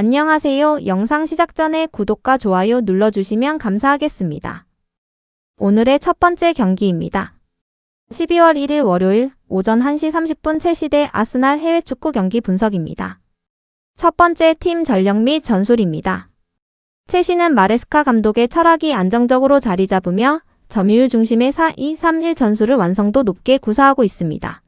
안녕하세요. 영상 시작 전에 구독과 좋아요 눌러주시면 감사하겠습니다. 오늘의 첫 번째 경기입니다. 12월 1일 월요일 오전 1시 30분 첼시 대 아스날 해외 축구 경기 분석입니다. 첫 번째 팀 전력 및 전술입니다. 첼시는 마레스카 감독의 철학이 안정적으로 자리 잡으며 점유율 중심의 4-2-3-1 전술을 완성도 높게 구사하고 있습니다.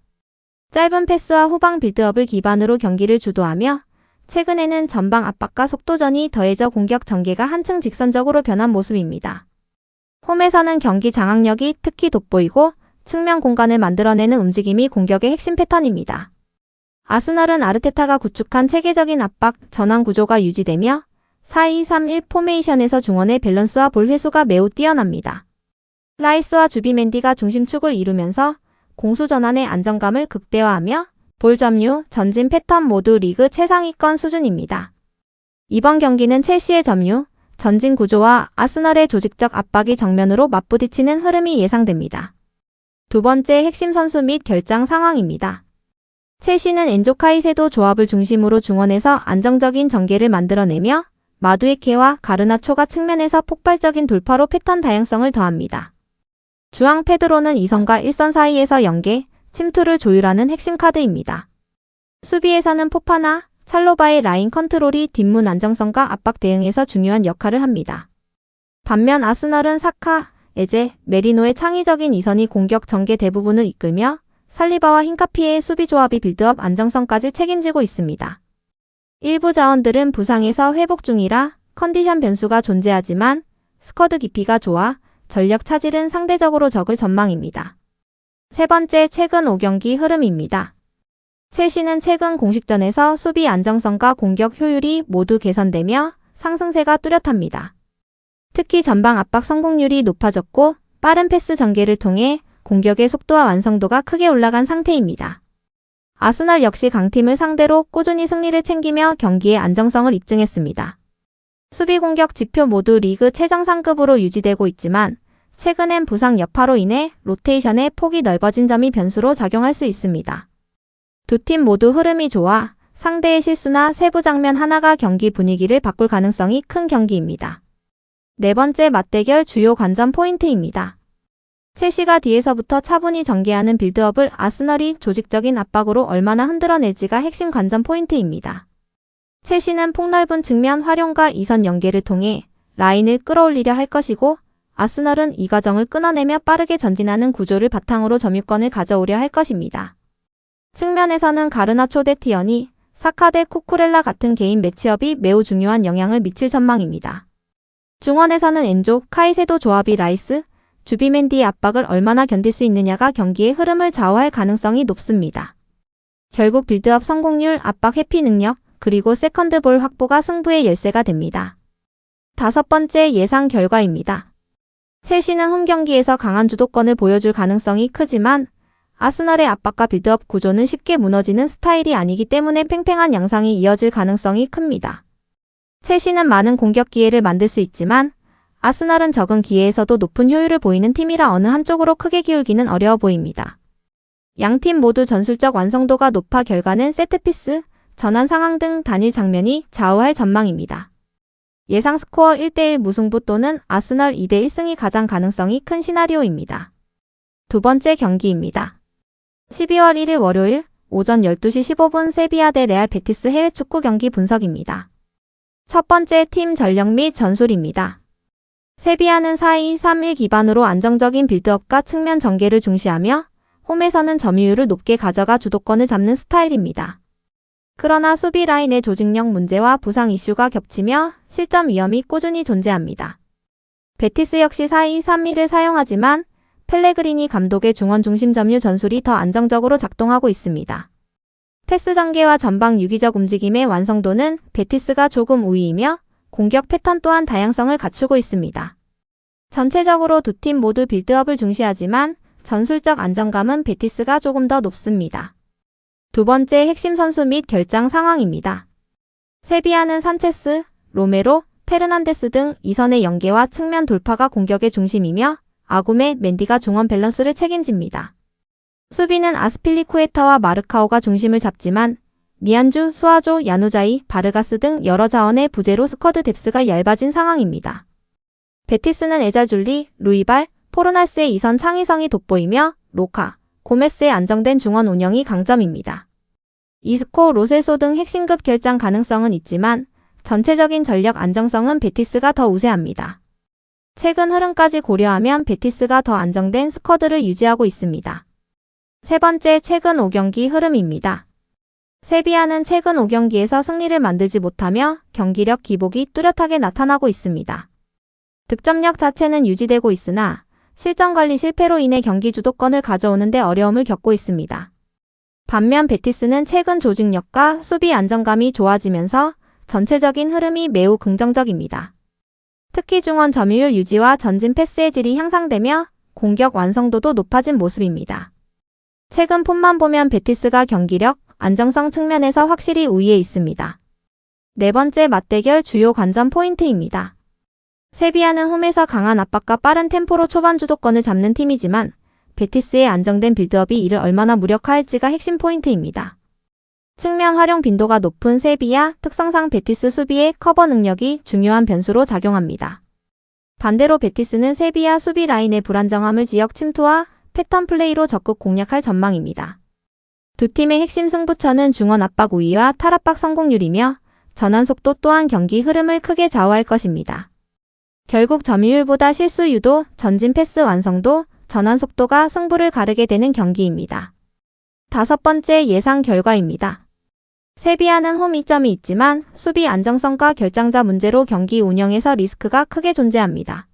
짧은 패스와 후방 빌드업을 기반으로 경기를 주도하며 최근에는 전방 압박과 속도전이 더해져 공격 전개가 한층 직선적으로 변한 모습입니다. 홈에서는 경기 장악력이 특히 돋보이고 측면 공간을 만들어내는 움직임이 공격의 핵심 패턴입니다. 아스널은 아르테타가 구축한 체계적인 압박 전환 구조가 유지되며 4-2-3-1 포메이션에서 중원의 밸런스와 볼 회수가 매우 뛰어납니다. 라이스와 주비멘디가 중심축을 이루면서 공수 전환의 안정감을 극대화하며 볼 점유, 전진 패턴 모두 리그 최상위권 수준입니다. 이번 경기는 첼시의 점유, 전진 구조와 아스널의 조직적 압박이 정면으로 맞부딪히는 흐름이 예상됩니다. 두 번째 핵심 선수 및 결장 상황입니다. 첼시는 엔조 카이세도 조합을 중심으로 중원에서 안정적인 전개를 만들어내며 마두에케와 가르나초가 측면에서 폭발적인 돌파로 패턴 다양성을 더합니다. 주앙 페드로는 2선과 1선 사이에서 연계, 침투를 조율하는 핵심 카드입니다. 수비에서는 포파나 찰로바의 라인 컨트롤이 뒷문 안정성과 압박 대응에서 중요한 역할을 합니다. 반면 아스널은 사카, 에제, 메리노의 창의적인 2선이 공격 전개 대부분을 이끌며 살리바와 힌카피에의 수비 조합이 빌드업 안정성까지 책임지고 있습니다. 일부 자원들은 부상에서 회복 중이라 컨디션 변수가 존재하지만 스쿼드 깊이가 좋아 전력 차질은 상대적으로 적을 전망입니다. 세 번째, 최근 5경기 흐름입니다. 첼시는 최근 공식전에서 수비 안정성과 공격 효율이 모두 개선되며 상승세가 뚜렷합니다. 특히 전방 압박 성공률이 높아졌고 빠른 패스 전개를 통해 공격의 속도와 완성도가 크게 올라간 상태입니다. 아스널 역시 강팀을 상대로 꾸준히 승리를 챙기며 경기의 안정성을 입증했습니다. 수비 공격 지표 모두 리그 최정상급으로 유지되고 있지만 최근엔 부상 여파로 인해 로테이션의 폭이 넓어진 점이 변수로 작용할 수 있습니다. 두 팀 모두 흐름이 좋아 상대의 실수나 세부 장면 하나가 경기 분위기를 바꿀 가능성이 큰 경기입니다. 네 번째 맞대결 주요 관전 포인트입니다. 첼시가 뒤에서부터 차분히 전개하는 빌드업을 아스널이 조직적인 압박으로 얼마나 흔들어낼지가 핵심 관전 포인트입니다. 첼시는 폭넓은 측면 활용과 2선 연계를 통해 라인을 끌어올리려 할 것이고 아스널은 이 과정을 끊어내며 빠르게 전진하는 구조를 바탕으로 점유권을 가져오려 할 것입니다. 측면에서는 가르나초 대 티어니, 사카 대 쿠쿠렐라 같은 개인 매치업이 매우 중요한 영향을 미칠 전망입니다. 중원에서는 엔조, 카이세도 조합이 라이스, 주비멘디의 압박을 얼마나 견딜 수 있느냐가 경기의 흐름을 좌우할 가능성이 높습니다. 결국 빌드업 성공률, 압박 회피 능력, 그리고 세컨드볼 확보가 승부의 열쇠가 됩니다. 다섯 번째 예상 결과입니다. 첼시는 홈경기에서 강한 주도권을 보여줄 가능성이 크지만 아스널의 압박과 빌드업 구조는 쉽게 무너지는 스타일이 아니기 때문에 팽팽한 양상이 이어질 가능성이 큽니다. 첼시는 많은 공격 기회를 만들 수 있지만 아스널은 적은 기회에서도 높은 효율을 보이는 팀이라 어느 한쪽으로 크게 기울기는 어려워 보입니다. 양팀 모두 전술적 완성도가 높아 결과는 세트피스, 전환 상황 등 단일 장면이 좌우할 전망입니다. 예상 스코어 1대1 무승부 또는 아스널 2대1승이 가장 가능성이 큰 시나리오입니다. 두 번째 경기입니다. 12월 1일 월요일 오전 12시 15분 세비야 대 레알 베티스 해외 축구 경기 분석입니다. 첫 번째 팀 전력 및 전술입니다. 세비야는 4-2-3-1 기반으로 안정적인 빌드업과 측면 전개를 중시하며 홈에서는 점유율을 높게 가져가 주도권을 잡는 스타일입니다. 그러나 수비 라인의 조직력 문제와 부상 이슈가 겹치며 실점 위험이 꾸준히 존재합니다. 베티스 역시 4-2-3-1을 사용하지만 펠레그리니 감독의 중원 중심 점유 전술이 더 안정적으로 작동하고 있습니다. 패스 전개와 전방 유기적 움직임의 완성도는 베티스가 조금 우위이며 공격 패턴 또한 다양성을 갖추고 있습니다. 전체적으로 두 팀 모두 빌드업을 중시하지만 전술적 안정감은 베티스가 조금 더 높습니다. 두 번째 핵심 선수 및 결장 상황입니다. 세비야는 산체스, 로메로, 페르난데스 등 2선의 연계와 측면 돌파가 공격의 중심이며 아구메, 맨디가 중원 밸런스를 책임집니다. 수비는 아스필리쿠에타와 마르카오가 중심을 잡지만 니안주, 수아조, 야누자이, 바르가스 등 여러 자원의 부재로 스쿼드 뎁스가 얇아진 상황입니다. 베티스는 에자줄리, 루이발, 포르날스의 이선 창의성이 돋보이며 로카, 고메스의 안정된 중원 운영이 강점입니다. 이스코, 로셀소 등 핵심급 결장 가능성은 있지만 전체적인 전력 안정성은 베티스가 더 우세합니다. 최근 흐름까지 고려하면 베티스가 더 안정된 스쿼드를 유지하고 있습니다. 세 번째, 최근 5경기 흐름입니다. 세비야는 최근 5경기에서 승리를 만들지 못하며 경기력 기복이 뚜렷하게 나타나고 있습니다. 득점력 자체는 유지되고 있으나 실전 관리 실패로 인해 경기 주도권을 가져오는 데 어려움을 겪고 있습니다. 반면 베티스는 최근 조직력과 수비 안정감이 좋아지면서 전체적인 흐름이 매우 긍정적입니다. 특히 중원 점유율 유지와 전진 패스의 질이 향상되며 공격 완성도도 높아진 모습입니다. 최근 폼만 보면 베티스가 경기력, 안정성 측면에서 확실히 우위에 있습니다. 네 번째, 맞대결 주요 관전 포인트입니다. 세비야는 홈에서 강한 압박과 빠른 템포로 초반 주도권을 잡는 팀이지만 베티스의 안정된 빌드업이 이를 얼마나 무력화할지가 핵심 포인트입니다. 측면 활용 빈도가 높은 세비야, 특성상 베티스 수비의 커버 능력이 중요한 변수로 작용합니다. 반대로 베티스는 세비야 수비 라인의 불안정함을 지역 침투와 패턴 플레이로 적극 공략할 전망입니다. 두 팀의 핵심 승부처는 중원 압박 우위와 탈압박 성공률이며 전환 속도 또한 경기 흐름을 크게 좌우할 것입니다. 결국 점유율보다 실수 유도, 전진 패스 완성도, 전환 속도가 승부를 가르게 되는 경기입니다. 다섯 번째, 예상 결과입니다. 세비야는 홈 이점이 있지만 수비 안정성과 결장자 문제로 경기 운영에서 리스크가 크게 존재합니다.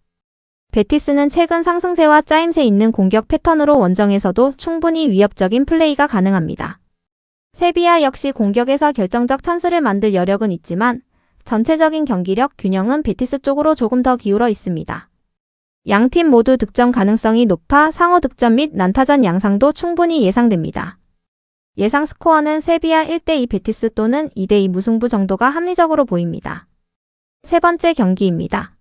베티스는 최근 상승세와 짜임새 있는 공격 패턴으로 원정에서도 충분히 위협적인 플레이가 가능합니다. 세비야 역시 공격에서 결정적 찬스를 만들 여력은 있지만 전체적인 경기력 균형은 베티스 쪽으로 조금 더 기울어 있습니다. 양팀 모두 득점 가능성이 높아 상호 득점 및 난타전 양상도 충분히 예상됩니다. 예상 스코어는 세비야 1대2 베티스 또는 2대2 무승부 정도가 합리적으로 보입니다. 세 번째 경기입니다.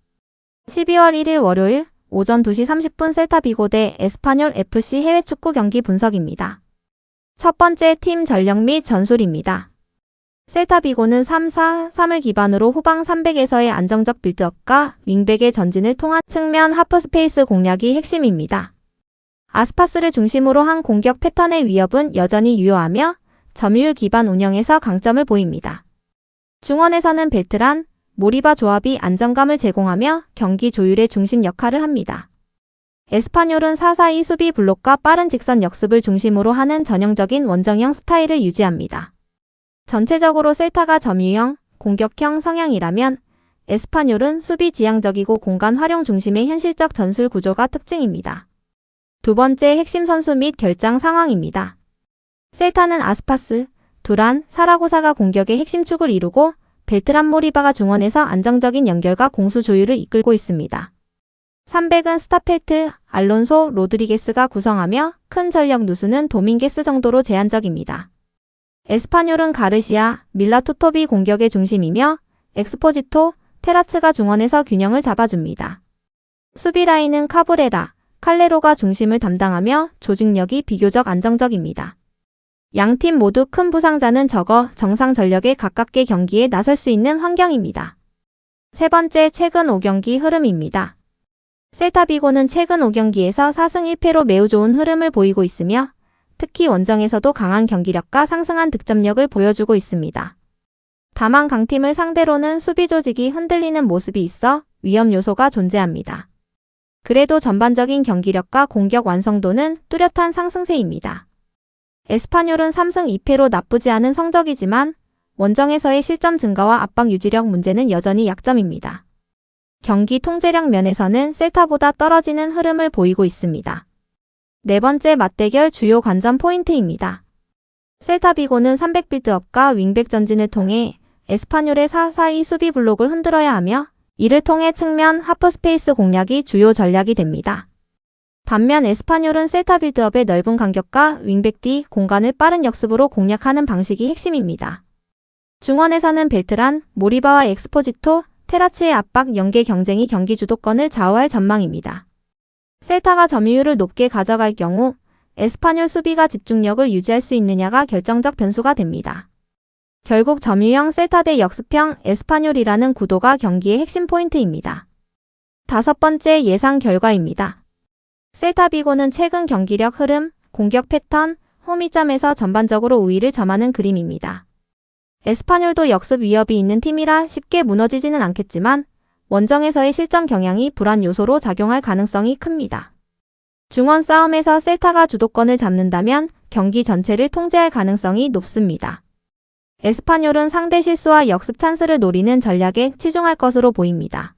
12월 1일 월요일 오전 2시 30분 셀타비고 대 에스파뇰 FC 해외 축구 경기 분석입니다. 첫 번째, 팀 전력 및 전술입니다. 셀타비고는 3-4-3을 기반으로 후방 300에서의 안정적 빌드업과 윙백의 전진을 통한 측면 하프스페이스 공략이 핵심입니다. 아스파스를 중심으로 한 공격 패턴의 위협은 여전히 유효하며 점유율 기반 운영에서 강점을 보입니다. 중원에서는 벨트란, 모리바 조합이 안정감을 제공하며 경기 조율의 중심 역할을 합니다. 에스파뇰은 4-4-2 수비 블록과 빠른 직선 역습을 중심으로 하는 전형적인 원정형 스타일을 유지합니다. 전체적으로 셀타가 점유형, 공격형 성향이라면 에스파뇰은 수비 지향적이고 공간 활용 중심의 현실적 전술 구조가 특징입니다. 두 번째, 핵심 선수 및 결장 상황입니다. 셀타는 아스파스, 두란, 사라고사가 공격의 핵심 축을 이루고 벨트란 모리바가 중원에서 안정적인 연결과 공수 조율을 이끌고 있습니다. 300은 스타펠트, 알론소, 로드리게스가 구성하며 큰 전력 누수는 도밍게스 정도로 제한적입니다. 에스파뇰은 가르시아, 밀라투톱이 공격의 중심이며 엑스포지토, 테라츠가 중원에서 균형을 잡아줍니다. 수비 라인은 카브레라, 칼레로가 중심을 담당하며 조직력이 비교적 안정적입니다. 양팀 모두 큰 부상자는 적어 정상 전력에 가깝게 경기에 나설 수 있는 환경입니다. 세 번째, 최근 5경기 흐름입니다. 셀타비고는 최근 5경기에서 4승 1패로 매우 좋은 흐름을 보이고 있으며 특히 원정에서도 강한 경기력과 상승한 득점력을 보여주고 있습니다. 다만 강팀을 상대로는 수비 조직이 흔들리는 모습이 있어 위험 요소가 존재합니다. 그래도 전반적인 경기력과 공격 완성도는 뚜렷한 상승세입니다. 에스파뇰은 3승 2패로 나쁘지 않은 성적이지만 원정에서의 실점 증가와 압박 유지력 문제는 여전히 약점입니다. 경기 통제력 면에서는 셀타보다 떨어지는 흐름을 보이고 있습니다. 네 번째, 맞대결 주요 관전 포인트입니다. 셀타비고는 300 빌드업과 윙백 전진을 통해 에스파뇰의 4-4-2 수비 블록을 흔들어야 하며 이를 통해 측면 하프스페이스 공략이 주요 전략이 됩니다. 반면 에스파뇰은 셀타 빌드업의 넓은 간격과 윙백 뒤 공간을 빠른 역습으로 공략하는 방식이 핵심입니다. 중원에서는 벨트란, 모리바와 엑스포지토, 테라츠의 압박 연계 경쟁이 경기 주도권을 좌우할 전망입니다. 셀타가 점유율을 높게 가져갈 경우 에스파뇰 수비가 집중력을 유지할 수 있느냐가 결정적 변수가 됩니다. 결국 점유형 셀타 대 역습형 에스파뇰이라는 구도가 경기의 핵심 포인트입니다. 다섯 번째 예상 결과입니다. 셀타 비고는 최근 경기력 흐름, 공격 패턴, 홈이점에서 전반적으로 우위를 점하는 그림입니다. 에스파뇰도 역습 위협이 있는 팀이라 쉽게 무너지지는 않겠지만 원정에서의 실점 경향이 불안 요소로 작용할 가능성이 큽니다. 중원 싸움에서 셀타가 주도권을 잡는다면 경기 전체를 통제할 가능성이 높습니다. 에스파뇰은 상대 실수와 역습 찬스를 노리는 전략에 치중할 것으로 보입니다.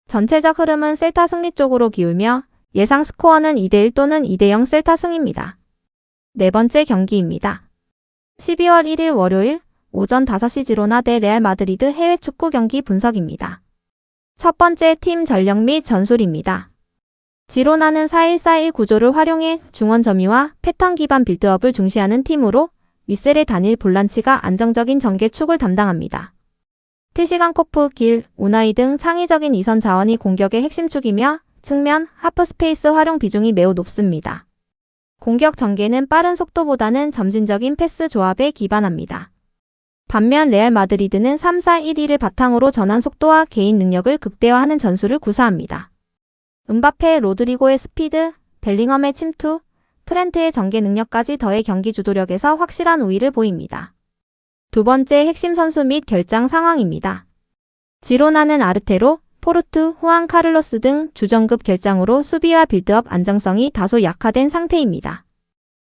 전체적 흐름은 셀타 승리 쪽으로 기울며 예상 스코어는 2대1 또는 2대0 셀타 승입니다. 네 번째 경기입니다. 12월 1일 월요일 오전 5시 지로나 대 레알 마드리드 해외 축구 경기 분석입니다. 첫 번째 팀 전력 및 전술입니다. 지로나는 4-1-4-1 구조를 활용해 중원 점유와 패턴 기반 빌드업을 중시하는 팀으로 윗셀의 단일 볼란치가 안정적인 전개축을 담당합니다. 티시간코프, 길, 우나이 등 창의적인 이선 자원이 공격의 핵심축이며 측면, 하프 스페이스 활용 비중이 매우 높습니다. 공격 전개는 빠른 속도보다는 점진적인 패스 조합에 기반합니다. 반면 레알 마드리드는 3-4-1-2를 바탕으로 전환 속도와 개인 능력을 극대화하는 전술을 구사합니다. 음바페, 로드리고의 스피드, 벨링엄의 침투, 트렌트의 전개 능력까지 더해 경기 주도력에서 확실한 우위를 보입니다. 두 번째 핵심 선수 및 결장 상황입니다. 지로나는 아르테로, 포르투, 후안 카를로스 등 주전급 결장으로 수비와 빌드업 안정성이 다소 약화된 상태입니다.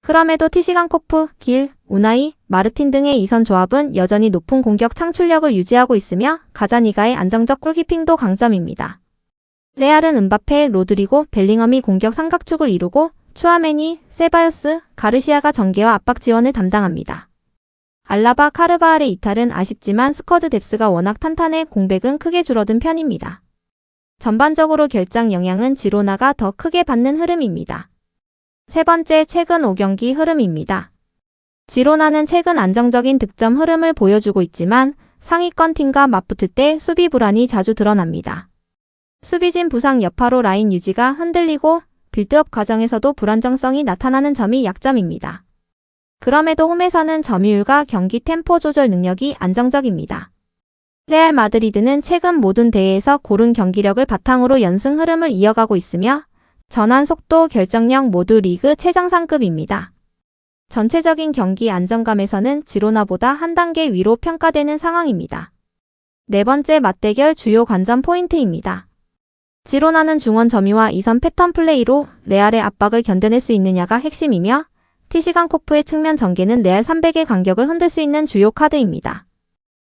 그럼에도 티시간코프, 길, 우나이, 마르틴 등의 이선 조합은 여전히 높은 공격 창출력을 유지하고 있으며 가자니가의 안정적 골키핑도 강점입니다. 레알은 음바페, 로드리고, 벨링엄이 공격 삼각축을 이루고 추아메니, 세바요스, 가르시아가 전개와 압박 지원을 담당합니다. 알라바, 카르바알의 이탈은 아쉽지만 스쿼드 뎁스가 워낙 탄탄해 공백은 크게 줄어든 편입니다. 전반적으로 결장 영향은 지로나가 더 크게 받는 흐름입니다. 세 번째, 최근 5경기 흐름입니다. 지로나는 최근 안정적인 득점 흐름을 보여주고 있지만 상위권 팀과 맞붙을 때 수비 불안이 자주 드러납니다. 수비진 부상 여파로 라인 유지가 흔들리고 빌드업 과정에서도 불안정성이 나타나는 점이 약점입니다. 그럼에도 홈에서는 점유율과 경기 템포 조절 능력이 안정적입니다. 레알 마드리드는 최근 모든 대회에서 고른 경기력을 바탕으로 연승 흐름을 이어가고 있으며 전환 속도, 결정력 모두 리그 최정상급입니다. 전체적인 경기 안정감에서는 지로나보다 한 단계 위로 평가되는 상황입니다. 네 번째 맞대결 주요 관전 포인트입니다. 지로나는 중원 점유와 이선 패턴 플레이로 레알의 압박을 견뎌낼 수 있느냐가 핵심이며 티시간코프의 측면 전개는 레알 300의 간격을 흔들 수 있는 주요 카드입니다.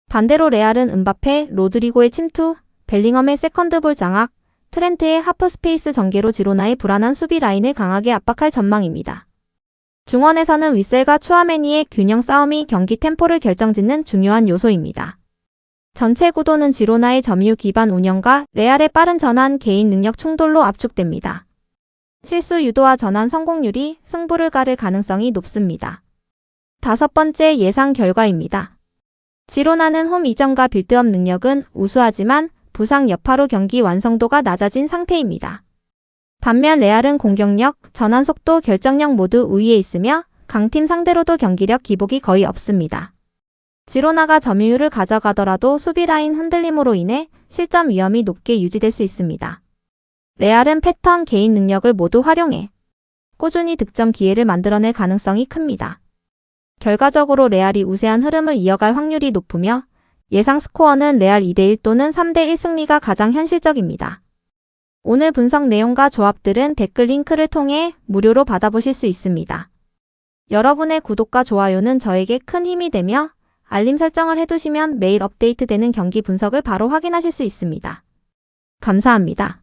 반대로 레알은 음바페, 로드리고의 침투, 벨링엄의 세컨드볼 장악, 트렌트의 하프 스페이스 전개로 지로나의 불안한 수비 라인을 강하게 압박할 전망입니다. 중원에서는 윗셀과 추아메니의 균형 싸움이 경기 템포를 결정짓는 중요한 요소입니다. 전체 구도는 지로나의 점유 기반 운영과 레알의 빠른 전환 개인 능력 충돌로 압축됩니다. 실수 유도와 전환 성공률이 승부를 가를 가능성이 높습니다. 다섯 번째 예상 결과입니다. 지로나는 홈 이점과 빌드업 능력은 우수하지만 부상 여파로 경기 완성도가 낮아진 상태입니다. 반면 레알은 공격력, 전환 속도, 결정력 모두 우위에 있으며 강팀 상대로도 경기력 기복이 거의 없습니다. 지로나가 점유율을 가져가더라도 수비 라인 흔들림으로 인해 실점 위험이 높게 유지될 수 있습니다. 레알은 패턴, 개인 능력을 모두 활용해 꾸준히 득점 기회를 만들어낼 가능성이 큽니다. 결과적으로 레알이 우세한 흐름을 이어갈 확률이 높으며 예상 스코어는 레알 2대1 또는 3대1 승리가 가장 현실적입니다. 오늘 분석 내용과 조합들은 댓글 링크를 통해 무료로 받아보실 수 있습니다. 여러분의 구독과 좋아요는 저에게 큰 힘이 되며 알림 설정을 해두시면 매일 업데이트되는 경기 분석을 바로 확인하실 수 있습니다. 감사합니다.